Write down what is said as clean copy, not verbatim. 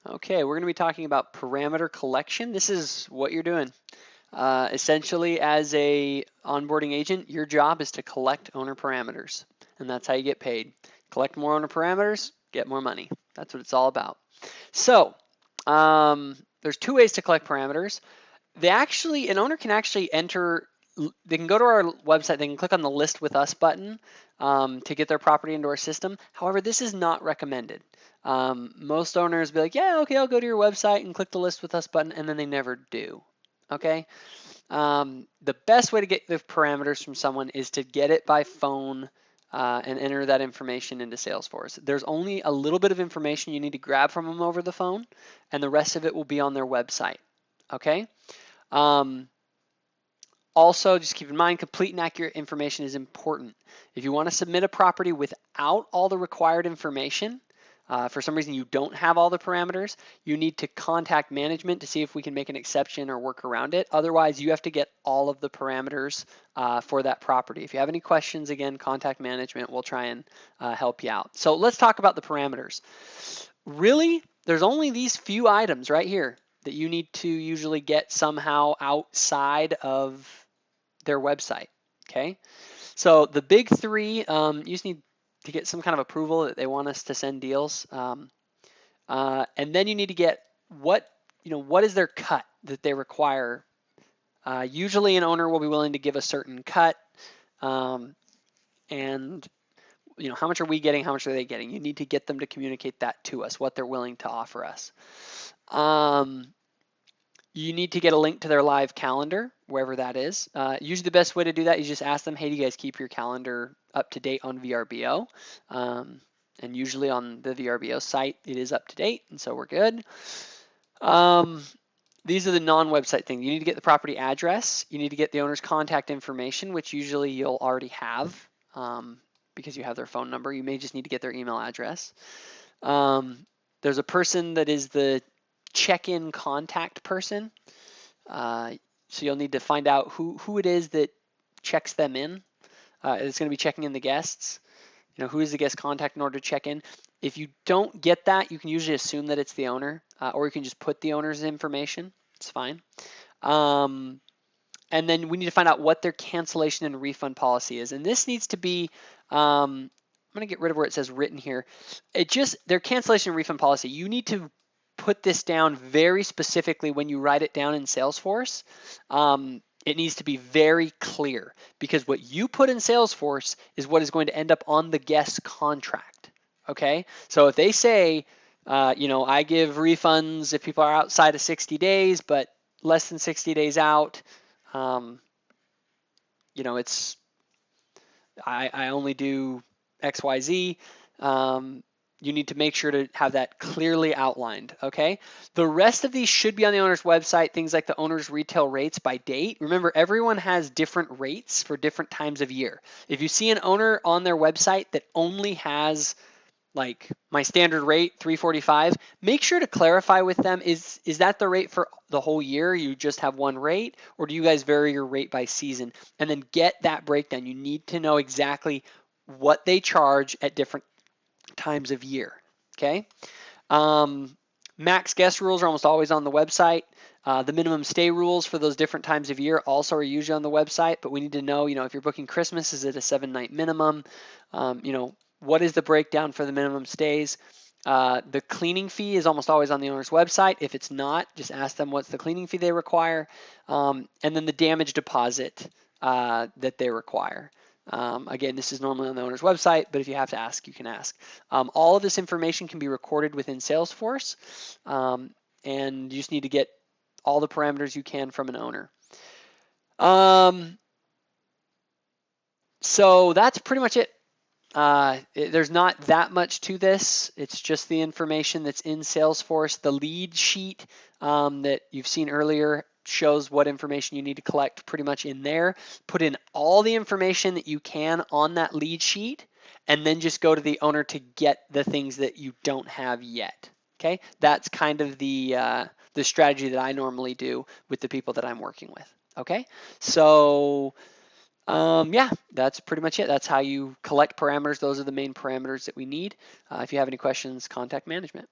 Okay, we're going to be talking about parameter collection. This is what you're doing. Essentially, as a onboarding agent, your job is to collect owner parameters, and that's how you get paid. Collect more owner parameters, get more money. That's what it's all about. So, there's two ways to collect parameters. An owner can actually enter, they can go to our website, they can click on the list with us button to get their property into our system. However, this is not recommended. Most owners be like, yeah, okay, I'll go to your website and click the list with us button, and then they never do. Okay. The best way to get the parameters from someone is to get it by phone and enter that information into Salesforce. There's only a little bit of information you need to grab from them over the phone, and the rest of it will be on their website. Okay. Also, just keep in mind, complete and accurate information is important. If you want to submit a property without all the required information, for some reason you don't have all the parameters, you need to contact management to see if we can make an exception or work around it. Otherwise, you have to get all of the parameters for that property. If you have any questions, again, contact management. We'll try and help you out. So let's talk about the parameters. Really, there's only these few items right here that you need to usually get somehow outside of their website. Okay, so the big three, you just need to get some kind of approval that they want us to send deals, and then you need to get what is their cut that they require. Usually, an owner will be willing to give a certain cut, and how much are we getting? How much are they getting? You need to get them to communicate that to us, what they're willing to offer us. You need to get a link to their live calendar, wherever that is. Usually the best way to do that is just ask them, hey, do you guys keep your calendar up to date on VRBO? And usually on the VRBO site, it is up to date, and so we're good. These are the non-website things. You need to get the property address. You need to get the owner's contact information, which usually you'll already have because you have their phone number. You may just need to get their email address. There's a person that is the check-in contact person. So you'll need to find out who it is that checks them in. It's going to be checking in the guests. Who is the guest contact in order to check in. If you don't get that, you can usually assume that it's the owner, or you can just put the owner's information. It's fine. And then we need to find out what their cancellation and refund policy is. And this needs to be, I'm going to get rid of where it says written here. Their cancellation and refund policy, you need to put this down very specifically when you write it down in Salesforce. It needs to be very clear because what you put in Salesforce is what is going to end up on the guest's contract. Okay, so if they say, I give refunds if people are outside of 60 days, but less than 60 days out, it's I only do XYZ. You need to make sure to have that clearly outlined, okay? The rest of these should be on the owner's website, things like the owner's retail rates by date. Remember, everyone has different rates for different times of year. If you see an owner on their website that only has like my standard rate, 345, make sure to clarify with them, is that the rate for the whole year? You just have one rate, or do you guys vary your rate by season? And then get that breakdown. You need to know exactly what they charge at different times of year, okay? Max guest rules are almost always on the website. The minimum stay rules for those different times of year also are usually on the website, but we need to know, if you're booking Christmas, is it a 7-night minimum? What is the breakdown for the minimum stays? The cleaning fee is almost always on the owner's website. If it's not, just ask them what's the cleaning fee they require, and then the damage deposit that they require. Again, this is normally on the owner's website, but if you have to ask, you can ask. All of this information can be recorded within Salesforce, and you just need to get all the parameters you can from an owner. So that's pretty much it. There's not that much to this. It's just the information that's in Salesforce. The lead sheet that you've seen earlier shows what information you need to collect pretty much in there. Put in all the information that you can on that lead sheet, and then just go to the owner to get the things that you don't have yet. Okay, that's kind of the strategy that I normally do with the people that I'm working with. Okay, so yeah, that's pretty much it. That's how you collect parameters. Those are the main parameters that we need. If you have any questions, contact management.